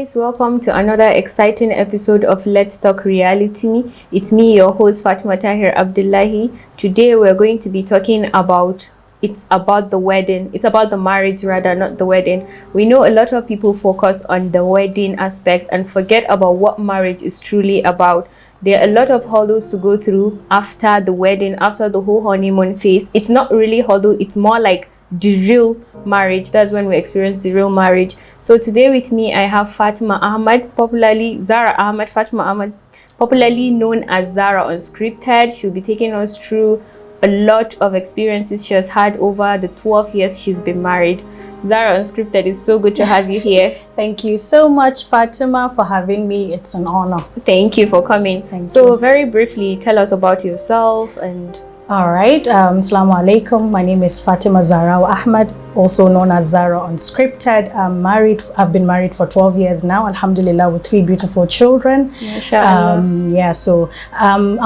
guys, welcome to another exciting episode of Let's Talk Reality. It's me, your host Fatima Tahir Abdullahi. Today we're going to be talking about the wedding. It's about the marriage rather, not the wedding. We know a lot of people focus on the wedding aspect and forget about what marriage is truly about. There are a lot of hurdles to go through after the wedding, after the whole honeymoon phase. It's not really hurdle, it's more like the real marriage. That's when we experience the real marriage. So today with me I have Fatima Ahmad, popularly Fatima Ahmad, popularly known as Zara Unscripted. She'll be taking us through a lot of experiences she has had over the 12 years she's been married. Zara Unscripted, it's so good to have you here. Thank you so much, Fatima, for having me. It's an honor. Thank you for coming. Thank you. Very briefly, tell us about yourself. And all right. Assalamu alaikum. My name is Fatima Zara Ahmad, also known as Zara Unscripted. I'm married. I've been married for 12 years now, alhamdulillah, with 3 beautiful children. I'm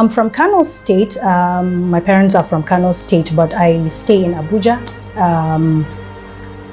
from Kano State. My parents are from Kano State, but I stay in Abuja.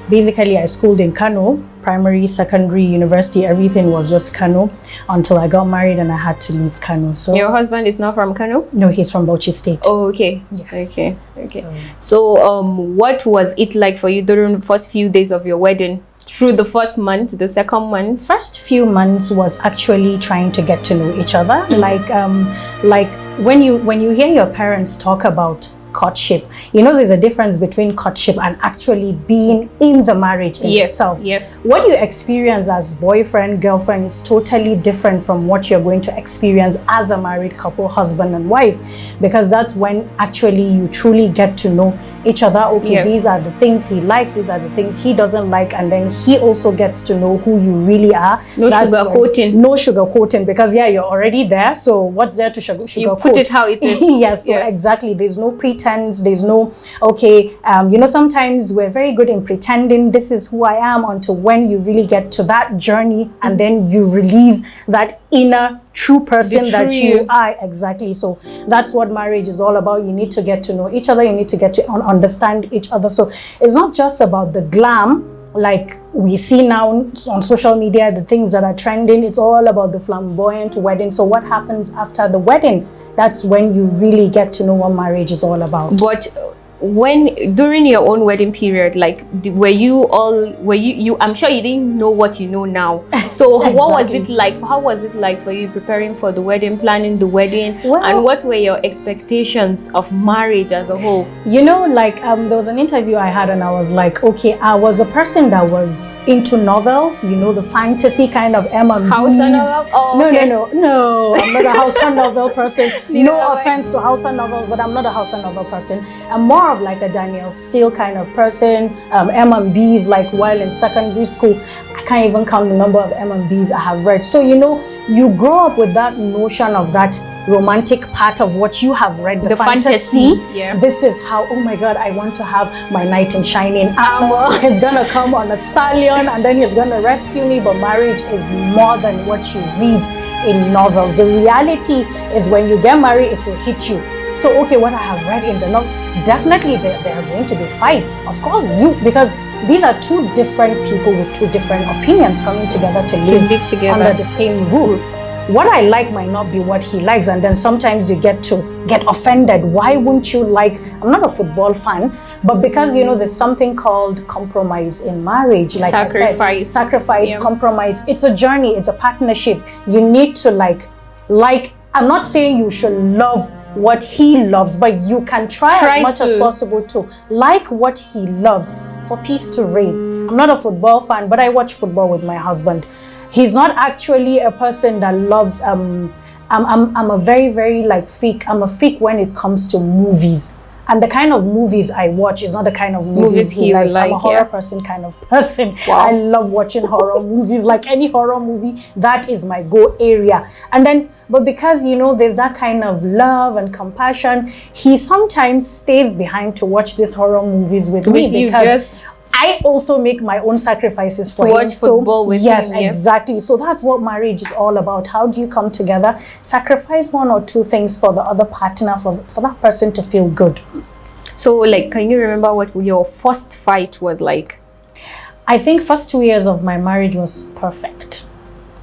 Basically, I schooled in Kano, primary, secondary, university, everything was just Kano until I got married and I had to leave Kano. So your husband is not from Kano? No, he's from Bauchi State. Oh, okay. Yes. Okay. So what was it like for you during the first few days of your wedding? Through the first month, the second month? First few months was actually trying to get to know each other. Like when you hear your parents talk about courtship, you know, there's a difference between courtship and actually being in the marriage itself. Yes. What you experience as boyfriend, girlfriend is totally different from what you're going to experience as a married couple, husband and wife, because that's when actually you truly get to know each other. Okay, yes. These are the things he likes, these are the things he doesn't like, and then he also gets to know who you really are. No sugarcoating, because you're already there, so what's there to sugarcoat? You put it how it is. Yes, so exactly, there's no pretense, there's no sometimes we're very good in pretending this is who I am, until when you really get to that journey and then you release that inner true person that you are. Exactly. So that's what marriage is all about. You need to get to know each other, you need to get to understand each other. So it's not just about the glam like we see now on social media, the things that are trending. It's all about the flamboyant wedding. So what happens after the wedding? That's when you really get to know what marriage is all about. But when during your own wedding period, like I'm sure you didn't know what you know now. So exactly. What was it like? How was it like for you preparing for the wedding, planning the wedding, and what were your expectations of marriage as a whole? You know, like there was an interview I had and I was like, okay, I was a person that was into novels, you know, the fantasy kind of M&Bs. Hausa novel? Oh, okay. No, I'm not a Hausa novel person. No offense to Hausa novels, but I'm not a Hausa novel person. I'm more of like a Daniel Steele kind of person. M&Bs, like while in secondary school, I can't even count the number of M&Bs I have read. So, you know, you grow up with that notion of that romantic part of what you have read, the fantasy. Yeah. This is how, oh my God, I want to have my knight in shining armor. He's gonna come on a stallion and then he's gonna rescue me. But marriage is more than what you read in novels. The reality is when you get married, it will hit you. So, okay, what I have read in the novel, definitely there are going to be fights. Of course, because these are 2 different people with 2 different opinions coming together to live together under the same roof. What I like might not be what he likes, and then sometimes you get offended. Why wouldn't you like? I'm not a football fan, but because you know there's something called compromise in marriage, like sacrifice, compromise. It's a journey, it's a partnership. You need to like. I'm not saying you should love what he loves, but you can try as much as possible to like what he loves for peace to reign. I'm not a football fan, but I watch football with my husband. He's not actually a person that loves I'm a very, very like freak. I'm a freak when it comes to movies. And the kind of movies I watch is not the kind of movies he likes. I'm a horror person kind of person. Wow. I love watching horror movies. Like any horror movie, that is my go area. And then, but because, you know, there's that kind of love and compassion, he sometimes stays behind to watch these horror movies with me because I also make my own sacrifices for him. Watch football with yes, him, exactly. So that's what marriage is all about. How do you come together, sacrifice 1 or 2 things for the other partner, for that person to feel good? So, like, can you remember what your first fight was like? I think first 2 years of my marriage was perfect.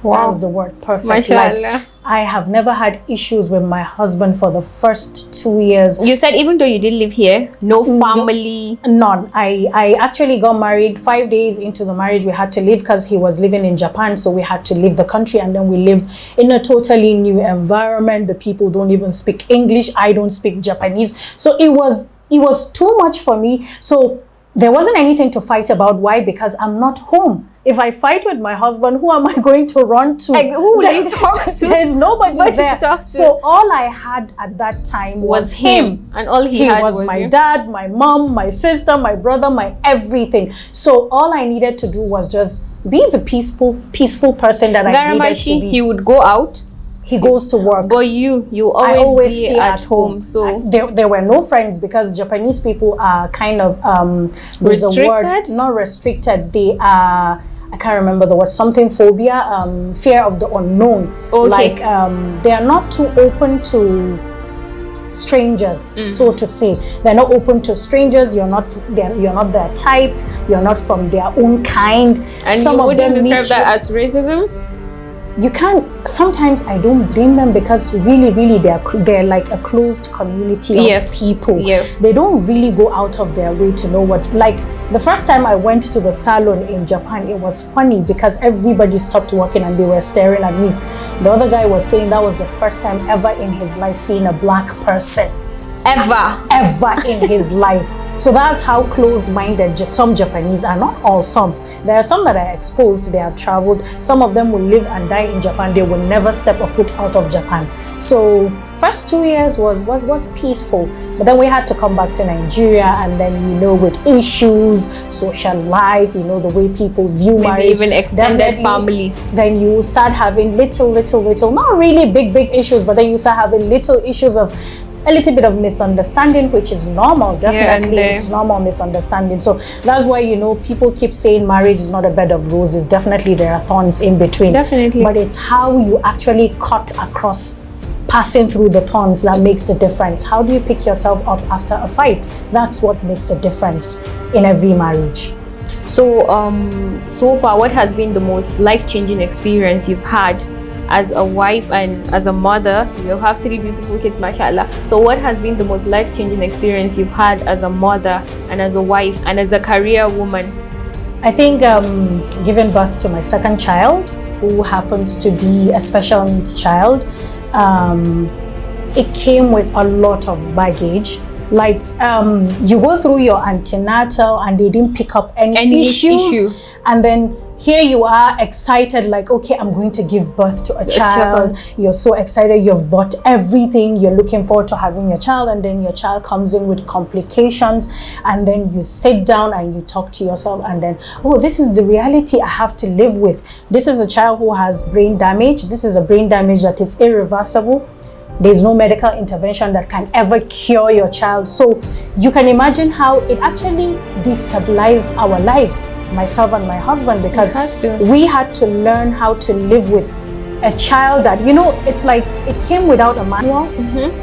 Wow. That's the word, perfect. Mashallah. Like, I have never had issues with my husband for the first 2 years. You said even though you didn't live here, no family? None. I actually got married 5 days into the marriage. We had to leave because he was living in Japan, so we had to leave the country, and then we lived in a totally new environment. The people don't even speak English. I don't speak Japanese. So it was too much for me. So there wasn't anything to fight about. Why? Because I'm not home. If I fight with my husband, who am I going to run to? Like, who will you talk to? There's nobody Nobody to there. talk to. So all I had at that time was him. And all he He had was my you. dad, my mom, my sister, my brother, my everything. So all I needed to do was just be the peaceful person that I needed to be. He would go out. He goes to work. But you I always be stay at home. So there were no friends because Japanese people are kind of there's a word, restricted? not restricted. They are, I can't remember the word, something phobia, fear of the unknown. Okay. Like they are not too open to strangers, so to say. They're not open to strangers. You're not their type. You're not from their own kind. and Some you of wouldn't them describe meet that you. as racism? You can't. Sometimes I don't blame them because really they're like a closed community of Yes. people. Yes. They don't really go out of their way to know what. Like the first time I went to the salon in Japan, it was funny because everybody stopped working and they were staring at me. The other guy was saying that was the first time ever in his life seeing a black person. Ever in his life. So that's how closed-minded some Japanese are. Not all, some. There are some that are exposed, they have traveled. Some of them will live and die in Japan. They will never step a foot out of Japan. So first 2 years was peaceful. But then we had to come back to Nigeria, and then, with issues, social life, the way people view Maybe marriage. even extended Definitely, family. Then you start having little, not really big issues, but then you start having little issues of a little bit of misunderstanding, which is normal. Definitely, it's normal misunderstanding. So that's why people keep saying marriage is not a bed of roses. Definitely there are thorns in between. Definitely. But it's how you actually cut across, passing through the thorns, that makes the difference. How do you pick yourself up after a fight? That's what makes a difference in every marriage. So so far, what has been the most life-changing experience you've had as a wife and as a mother? You have 3 beautiful kids, mashallah. So what has been the most life-changing experience you've had as a mother and as a wife and as a career woman? I think giving birth to my second child, who happens to be a special needs child, it came with a lot of baggage. Like you go through your antenatal and they didn't pick up any issues, and then here you are excited, like, okay, I'm going to give birth to a child. You're so excited, you've bought everything, you're looking forward to having your child, and then your child comes in with complications, and then you sit down and you talk to yourself, and then, oh, this is the reality I have to live with. This is a child who has brain damage. This is a brain damage that is irreversible. There's no medical intervention that can ever cure your child. So you can imagine how it actually destabilized our lives, myself and my husband, because we had to learn how to live with a child that, it's like it came without a manual.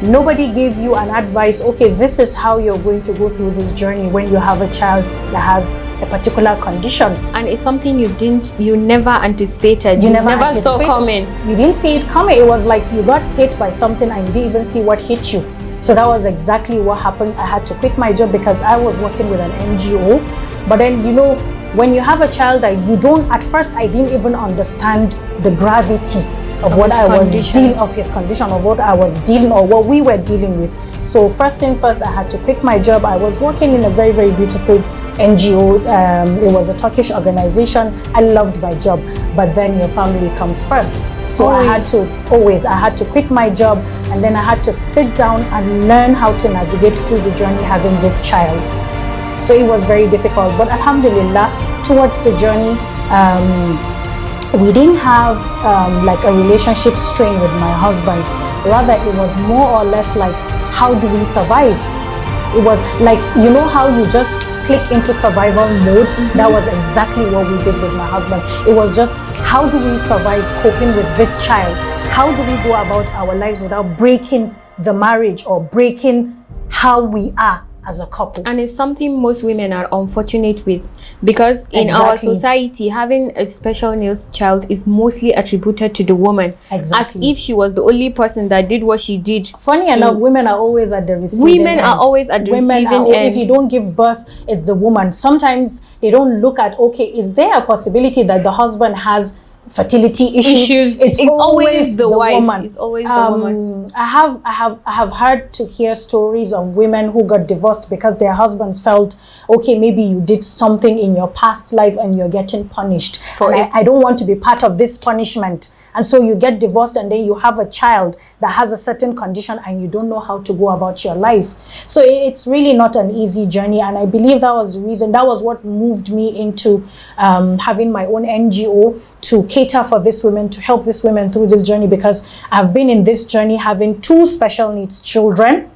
Nobody gave you an advice, okay, this is how you're going to go through this journey when you have a child that has a particular condition. And it's something you never anticipated. You never saw coming. You didn't see it coming. It was like you got hit by something and you didn't even see what hit you. So that was exactly what happened. I had to quit my job because I was working with an NGO. But then, when you have a child that you don't, at first I didn't even understand the gravity of what I was dealing, of his condition, of what I was dealing, or what we were dealing with. So first thing first, I had to quit my job. I was working in a very, very beautiful NGO. It was a Turkish organization. I loved my job, but then your family comes first. So I had to quit my job, and then I had to sit down and learn how to navigate through the journey having this child. So it was very difficult, but alhamdulillah, towards the journey, we didn't have like a relationship strain with my husband. Rather, it was more or less like, how do we survive? It was like, how you just click into survival mode? That was exactly what we did with my husband. It was just, how do we survive coping with this child? How do we go about our lives without breaking the marriage or breaking how we are as a couple. And it's something most women are unfortunate with, because in our society, having a special needs child is mostly attributed to the woman, as if she was the only person that did what she did. Funny enough, women are always at the receiving end. Are always at the receiving end. If you don't give birth, it's the woman. Sometimes they don't look at, okay, is there a possibility that the husband has fertility issues? It's always the wife. Woman. It's always the woman. I have heard to hear stories of women who got divorced because their husbands felt, okay, maybe you did something in your past life and you're getting punished for it. I don't want to be part of this punishment. And so you get divorced and then you have a child that has a certain condition and you don't know how to go about your life. So it's really not an easy journey. And I believe that was the reason, that was what moved me into having my own NGO to cater for these women, to help these women through this journey, because I've been in this journey having 2 special needs children.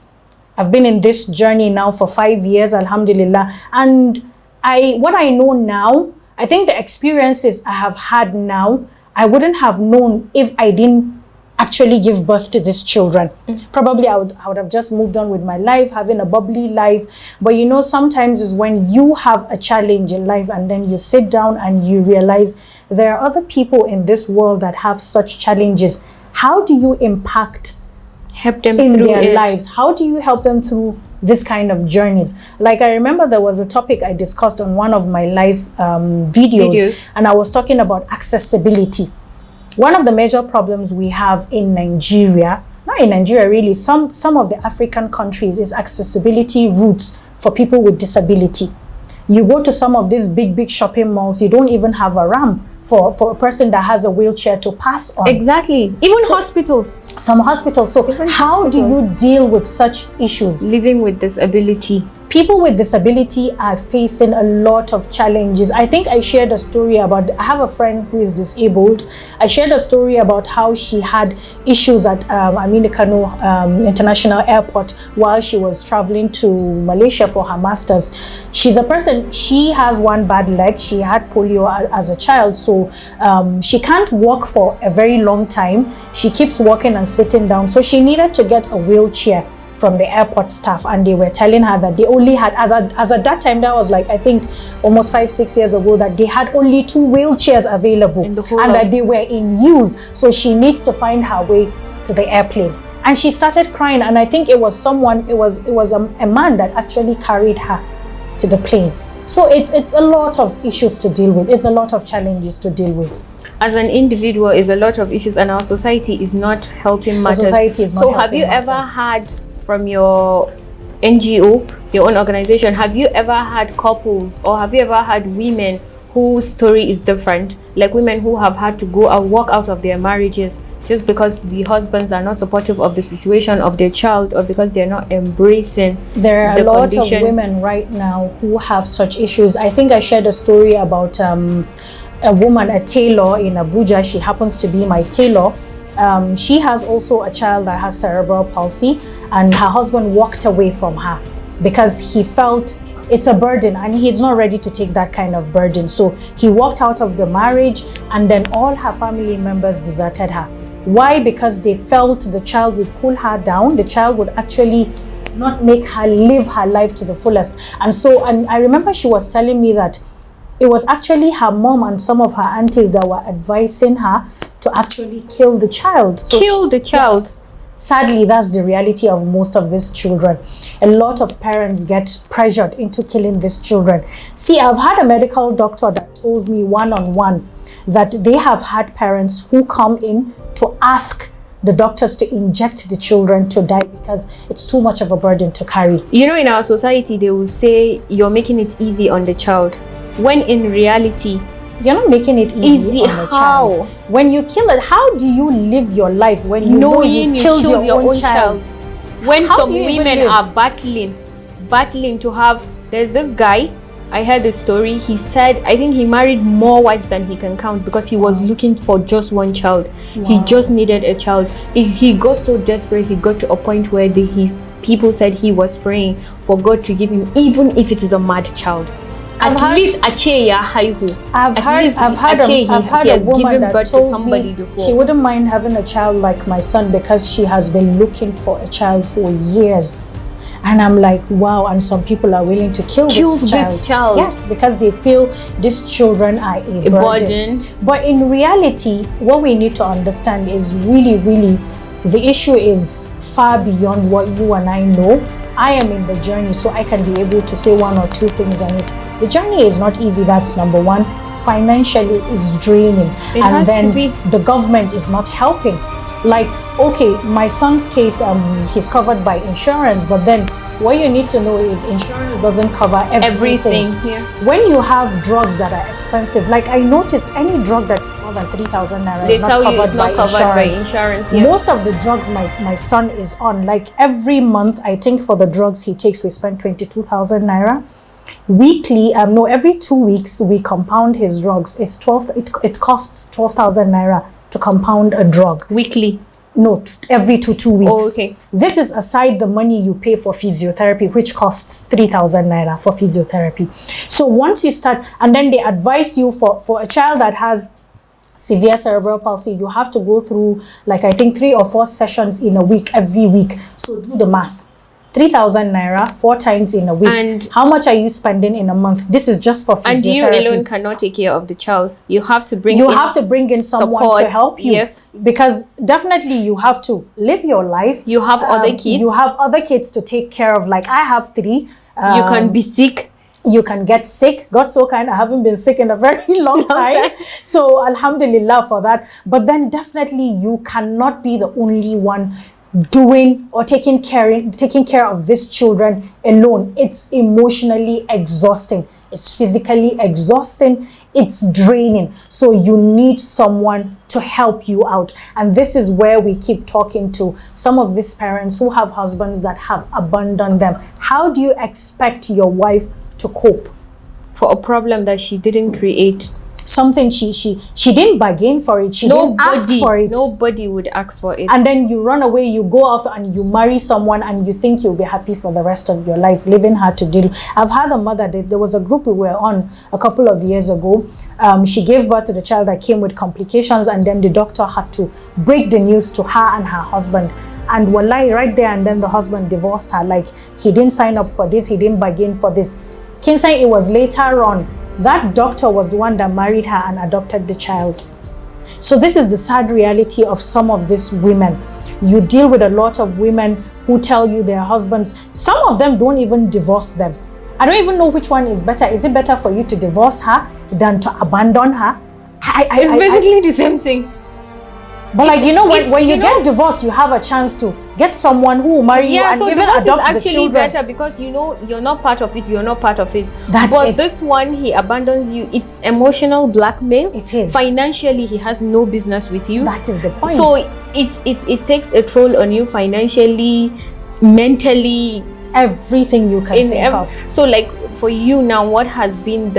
I've been in this journey now for 5 years, alhamdulillah. And what I know now, I think the experiences I have had now, I wouldn't have known if I didn't actually give birth to these children. Probably I would have just moved on with my life, having a bubbly life. But you know, sometimes is when you have a challenge in life and then you sit down and you realize there are other people in this world that have such challenges. How do you help them in their lives? How do you help them through this kind of journeys? Like, I remember there was a topic I discussed on one of my live videos, and I was talking about accessibility. One of the major problems we have in Nigeria, not in Nigeria really, some of the African countries, is accessibility routes for people with disability. You go to some of these big shopping malls, you don't even have a ramp for a person that has a wheelchair to pass on. Exactly. Even hospitals. Some hospitals. So how do you deal with such issues? Living with disability. People with disability are facing a lot of challenges. I think I shared a story about, I have a friend who is disabled. I shared a story about how she had issues at Aminu Kano International Airport while she was traveling to Malaysia for her master's. She's a person, she has one bad leg. She had polio as a child, so she can't walk for a very long time. She keeps walking and sitting down, so she needed to get a wheelchair from the airport staff, and they were telling her that they only had, as at that time, that was like, I think almost 5-6 years ago, that they had only 2 wheelchairs availul and that they were in use. So she needs to find her way to the airplane. And she started crying, and I think it was a man that actually carried her to the plane. So it's a lot of issues to deal with. It's a lot of challenges to deal with. As an individual, is a lot of issues, and our society is not helping matters. Society is not so have you ever had, from your NGO, your own organization, have you ever had couples, or have you ever had women whose story is different, like women who have had to go and walk out of their marriages just because the husbands are not supportive of the situation of their child, or because they're not embracing there are a lot of women right now who have such issues? I think I shared a story about a woman, a tailor in Abuja. She happens to be my tailor. She has also a child that has cerebral palsy, and her husband walked away from her because he felt it's a burden and he's not ready to take that kind of burden. So he walked out of the marriage, and then all her family members deserted her. Why? Because they felt the child would pull her down. The child would actually not make her live her life to the fullest. And I remember she was telling me that it was actually her mom and some of her aunties that were advising her to actually kill the child. Kill the child? Yes. Sadly, that's the reality of most of these children. A lot of parents get pressured into killing these children. See, I've had a medical doctor that told me one-on-one that they have had parents who come in to ask the doctors to inject the children to die because it's too much of a burden to carry. You know, in our society, they will say you're making it easy on the child, when in reality, you're not making it easy on the child. When you kill it, how do you live your life when you know you killed your own child? When some women are battling to have, there's this guy, I heard the story, he said, I think he married more wives than he can count because he was looking for just one child. Wow. He just needed a child. He got so desperate, he got to a point where people said he was praying for God to give him, even if it is a mad child. I've heard a woman that told me she wouldn't mind having a child like my son because she has been looking for a child for years. And I'm like, wow. And some people are willing to kill this child. Yes, because they feel these children are a burden. But in reality, what we need to understand is really, really, the issue is far beyond what you and I know. I am in the journey, so I can be able to say one or two things on it. The journey is not easy, that's number one. Financially is draining. And then the government is not helping. Like, okay, my son's case, he's covered by insurance, but then what you need to know is insurance doesn't cover everything. Yes. When you have drugs that are expensive, like I noticed any drug that's more than 3,000 naira is not covered by insurance. Yes. Most of the drugs my son is on, like every month, I think for the drugs he takes, we spend 22,000 naira. Weekly, no, every 2 weeks we compound his drugs. It costs 12,000 naira to compound a drug. Weekly? No, every 2 weeks. Oh, okay. This is aside the money you pay for physiotherapy, which costs 3,000 naira for physiotherapy. So once you start, and then they advise you for a child that has severe cerebral palsy, you have to go through, like I think 3 or 4 sessions in a week, every week. So do the math. 3,000 naira 4 times in a week. And how much are you spending in a month? This is just for physiotherapy. And you alone cannot take care of the child. You have to bring in someone support to help you. Yes. Because definitely you have to live your life. You have other kids. You have other kids to take care of. Like I have 3. You can be sick. You can get sick. God so kind, I haven't been sick in a very long time. So alhamdulillah for that. But then definitely you cannot be the only one doing or taking care of these children alone. It's emotionally exhausting, it's physically exhausting, it's draining. So you need someone to help you out. And this is where we keep talking to some of these parents who have husbands that have abandoned them. How do you expect your wife to cope for a problem that she didn't create? Something she didn't bargain for it. She didn't ask for it. Nobody would ask for it. And then you run away, you go off and you marry someone and you think you'll be happy for the rest of your life, leaving her to deal. I've had a mother, there was a group we were on a couple of years ago. She gave birth to the child that came with complications, and then the doctor had to break the news to her and her husband. And wallahi, right there and then the husband divorced her. Like, he didn't sign up for this, he didn't bargain for this. Kinsey, it was later on that doctor was the one that married her and adopted the child. So this is the sad reality of some of these women. You deal with a lot of women who tell you their husbands, some of them don't even divorce them. I don't even know which one is better. Is it better for you to divorce her than to abandon her? It's basically the same thing. But like, you know, when you get divorced, you have a chance to get someone who will marry you and even adopt the children. Yeah, so actually better because, you know, you're not part of it, That's but it. This one, he abandons you. It's emotional blackmail. It is. Financially, he has no business with you. That is the point. So it takes a toll on you financially, mentally. Everything you can think of. So like for you now, what has been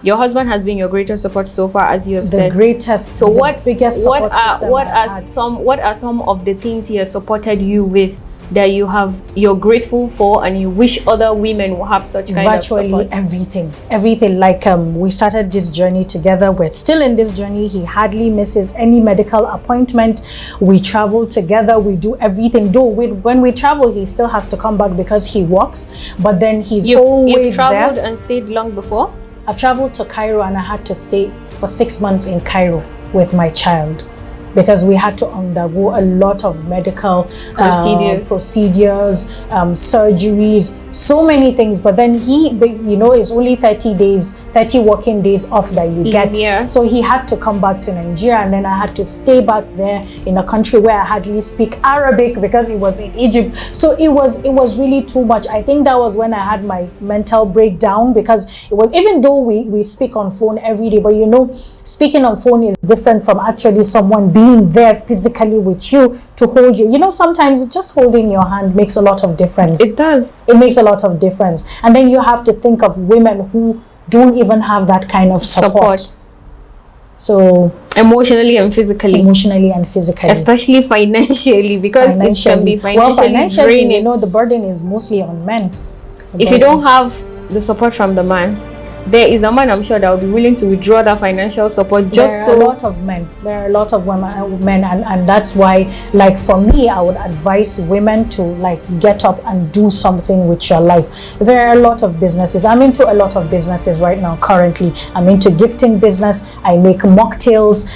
your husband has been your greatest support so far, as you have said. The greatest. So what biggest support system what are some of the things he has supported you with that you're grateful for and you wish other women will have such kind of support? Virtually everything. Like we started this journey together. We're still in this journey. He hardly misses any medical appointment. We travel together. We do everything. Though when we travel, he still has to come back because he works. But then he's always there. You've traveled and stayed long before? I've traveled to Cairo and I had to stay for 6 months in Cairo with my child because we had to undergo a lot of medical procedures, surgeries, so many things. But then it's only 30 working days off that you get. Yeah. So he had to come back to Nigeria, and then I had to stay back there in a country where I hardly speak Arabic because it was in Egypt. So it was really too much. I think that was when I had my mental breakdown, because it was, even though we speak on phone every day, but you know, speaking on phone is different from actually someone being there physically with you to hold you. You know, sometimes just holding your hand makes a lot of difference. It does. It makes a lot of difference. And then you have to think of women who don't even have that kind of support. So emotionally and physically. Especially financially, because it can be financially draining. You know, the burden is mostly on men. If you don't have the support from the man, there is a man, I'm sure, that will be willing to withdraw that financial support just so. There are a lot of men. There are a lot of men, and that's why, like, for me, I would advise women to, like, get up and do something with your life. There are a lot of businesses. I'm into a lot of businesses right now. Currently, I'm into gifting business. I make mocktails.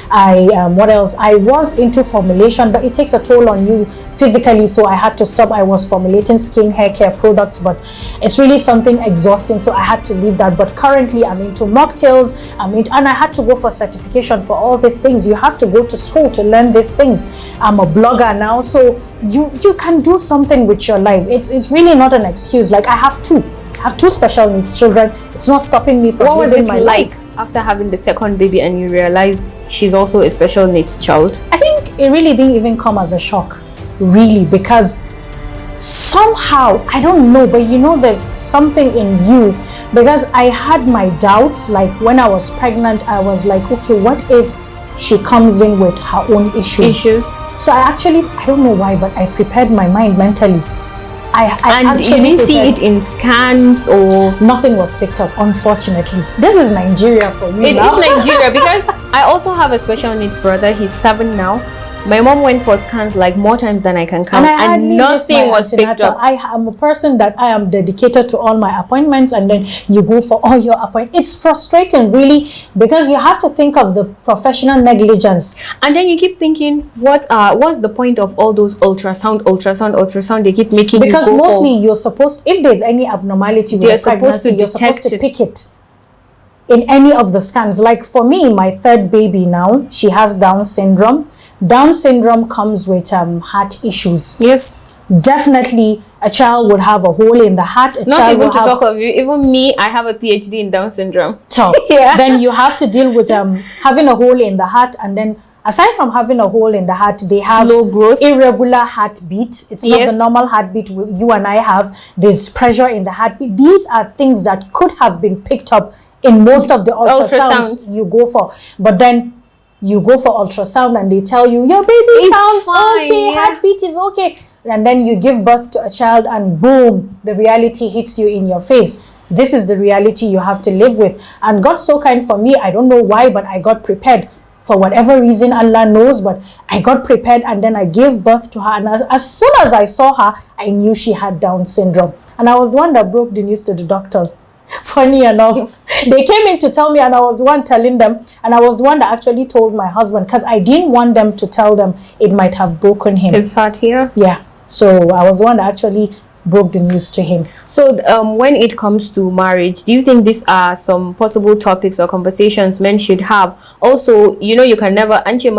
What else? I was into formulation, but it takes a toll on you physically, so I had to stop. I was formulating skin hair care products, but it's really something exhausting, so I had to leave that. But currently I'm into mocktails, and I had to go for certification for all these things. You have to go to school to learn these things. I'm a blogger now, so you can do something with your life. It's really not an excuse. Like, I have two special needs children. It's not stopping me from what was living it my like life. after having the second baby and you realized she's also a special needs child? I think it really didn't even come as a shock, really, because somehow, I don't know, but you know, there's something in you, because I had my doubts. Like, when I was pregnant, I was like, okay, what if she comes in with her own issues? So I don't know why, but I prepared my mind mentally. And you didn't see it in scans or nothing was picked up, unfortunately. This is Nigeria for me. It is Nigeria, because I also have a special needs brother. He's 7 now. My mom went for scans like more times than I can count, and nothing was picked up. I am a person that I am dedicated to all my appointments, and then you go for all your appointments. It's frustrating, really, because you have to think of the professional negligence, and then you keep thinking, what's the point of all those ultrasound they keep making? Because you go mostly you're supposed, if there's any abnormality with the pregnancy, you're supposed to pick it in any of the scans. Like, for me, my third baby now, she has Down syndrome. Down syndrome comes with heart issues. Yes. Definitely, a child would have a hole in the heart. Not even to talk of you. Even me, I have a PhD in Down syndrome. So, yeah. Then you have to deal with having a hole in the heart, and then aside from having a hole in the heart, they have slow growth, irregular heartbeat. It's not the normal heartbeat you and I have. There's pressure in the heartbeat. These are things that could have been picked up in most of the ultrasounds you go for. But then you go for ultrasound and they tell you your baby sounds fine, okay, heartbeat is okay, and then you give birth to a child and boom, the reality hits you in your face. This is the reality you have to live with. And God's so kind for me. I don't know why, but I got prepared. For whatever reason, Allah knows, but I got prepared, and then I gave birth to her. And as soon as I saw her, I knew she had Down syndrome. And I was the one that broke the news to the doctors. Funny enough, they came in to tell me, and I was the one telling them, and I was the one that actually told my husband, because I didn't want them to tell them it might have broken him. His heart here? Yeah. So I was the one that actually broke the news to him. So when it comes to marriage, do you think these are some possible topics or conversations men should have? Also, you know, you can never, you can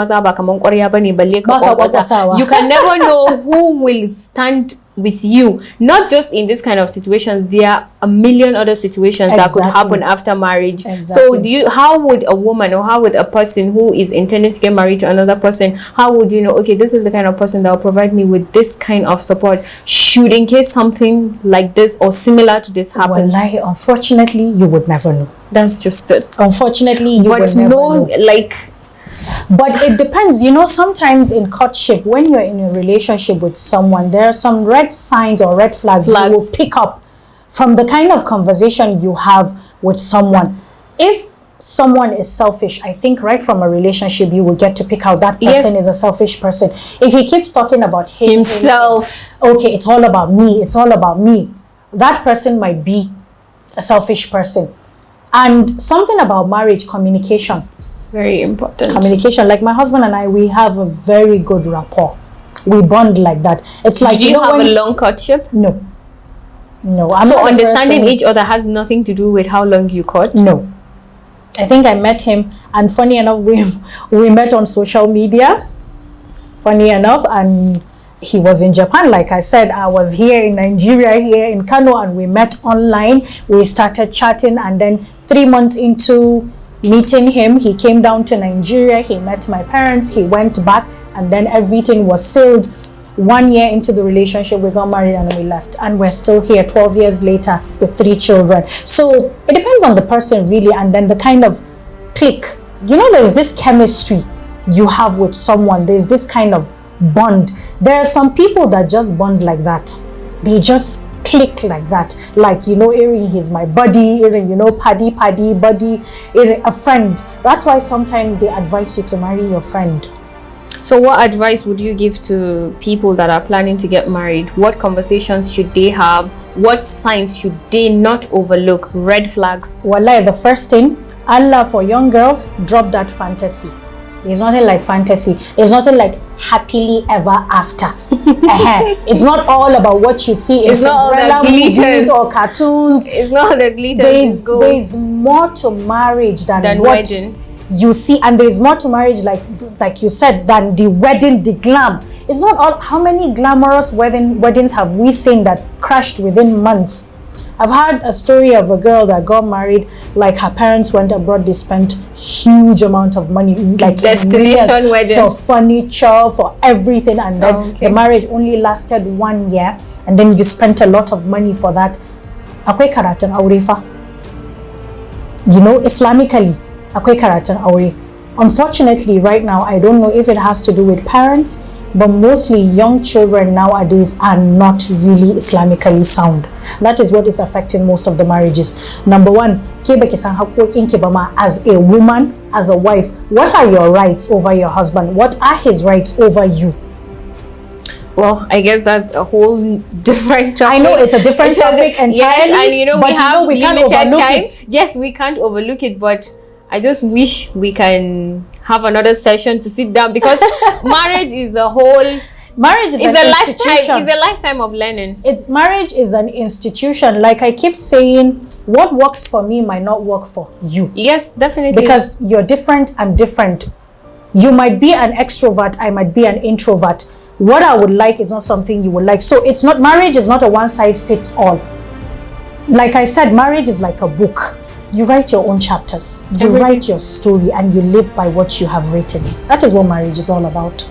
never know who will stand with you, not just in this kind of situations. There are a million other situations that could happen after marriage. So how would a woman, or how would a person who is intending to get married to another person, how would you know, okay, this is the kind of person that will provide me with this kind of support, should in case something like this or similar to this happens? Wallahi, unfortunately, you would never know. That's just it. Unfortunately, you would never know. But it depends, you know. Sometimes in courtship, when you're in a relationship with someone, there are some red signs or red flags you will pick up from the kind of conversation you have with someone. If someone is selfish, I think right from a relationship you will get to pick out that person is a selfish person. If he keeps talking about himself, okay, it's all about me, it's all about me, that person might be a selfish person. And something about marriage, communication. Very important. Communication. Like my husband and I, we have a very good rapport. We bond like that. It's like, do you have a long courtship? No. So understanding each other has nothing to do with how long you court? No. I think I met him, and funny enough, we met on social media. Funny enough, and he was in Japan. Like I said, I was here in Nigeria, here in Kano, and we met online. We started chatting, and then 3 months into meeting him, he came down to Nigeria, he met my parents, he went back, and then everything was sealed. 1 year into the relationship, we got married and we left, and we're still here 12 years later with 3 children. So it depends on the person really, and then the kind of click. You know, there's this chemistry you have with someone, there's this kind of bond. There are some people that just bond like that. They just click like that. Like, Erin, he's my buddy, Erin, paddy, buddy, Erin, a friend. That's why sometimes they advise you to marry your friend. So what advice would you give to people that are planning to get married? What conversations should they have? What signs should they not overlook? Red flags. Wallahi, the first thing, Allah, for young girls, drop that fantasy. There's nothing like fantasy. There's nothing like happily ever after. It's not all about what you see in Cinderella movies or cartoons. It's not the glitters. There's more to marriage than what wedding you see, and there's more to marriage, like you said, than the wedding, the glam. It's not all. How many glamorous weddings have we seen that crashed within months? I've heard a story of a girl that got married, like her parents went abroad, they spent huge amount of money, like destination wedding, for furniture, for everything, and then the marriage only lasted 1 year, and then you spent a lot of money for that. Akwai karatun aure fa. Islamically, akwai karatun aure. Unfortunately, right now, I don't know if it has to do with parents, but mostly young children nowadays are not really Islamically sound. That is what is affecting most of the marriages. Number one, ke baki san haƙoƙinki ba ma as a woman, as a wife. What are your rights over your husband? What are his rights over you? Well, I guess that's a whole different topic. I know it's a different topic entirely, yes, and we can't overlook it. Yes, we can't overlook it, but I just wish we can have another session to sit down, because marriage is a whole marriage is an institution. It's a lifetime of learning. Marriage is an institution. Like I keep saying, what works for me might not work for you. Yes, definitely. Because you're different, I'm different. You might be an extrovert, I might be an introvert. What I would like is not something you would like. So marriage is not a one size fits all. Like I said, marriage is like a book. You write your own chapters. You write your story and you live by what you have written. That is what marriage is all about.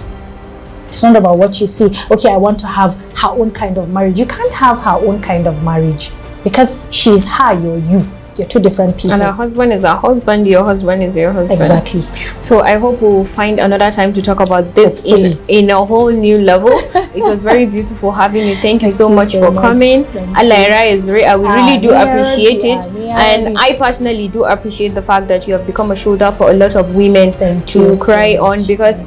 It's not about what you see. Okay, I want to have her own kind of marriage. You can't have her own kind of marriage because she's her, you're you. You're two different people. And her husband is her husband, your husband is your husband. Exactly. So I hope we'll find another time to talk about this in a whole new level. It was very beautiful having you. Thank you so much for coming. Alaira is we really do appreciate it. And I personally do appreciate the fact that you have become a shoulder for a lot of women to cry on, because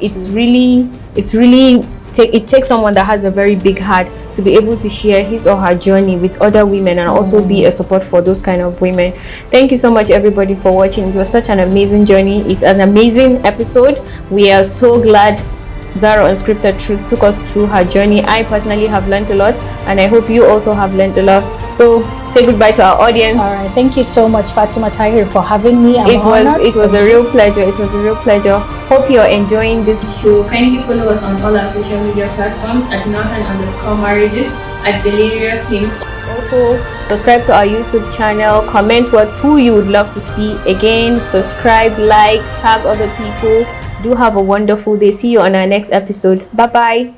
it takes someone that has a very big heart to be able to share his or her journey with other women and also be a support for those kind of women. Thank you so much, everybody, for watching. It was such an amazing journey. It's an amazing episode. We are so glad Zara Unscripted took us through her journey. I personally have learned a lot, and I hope you also have learned a lot. So say goodbye to our audience. All right, thank you so much, Fatima Tahir, for having me. It was a real pleasure. It was a real pleasure. Hope you're enjoying this show. Kindly follow us on all our social media platforms at Northern_marriages, at Deliria Films. Also subscribe to our YouTube channel. Comment who you would love to see again. Subscribe, like, tag other people. Do have a wonderful day. See you on our next episode. Bye bye.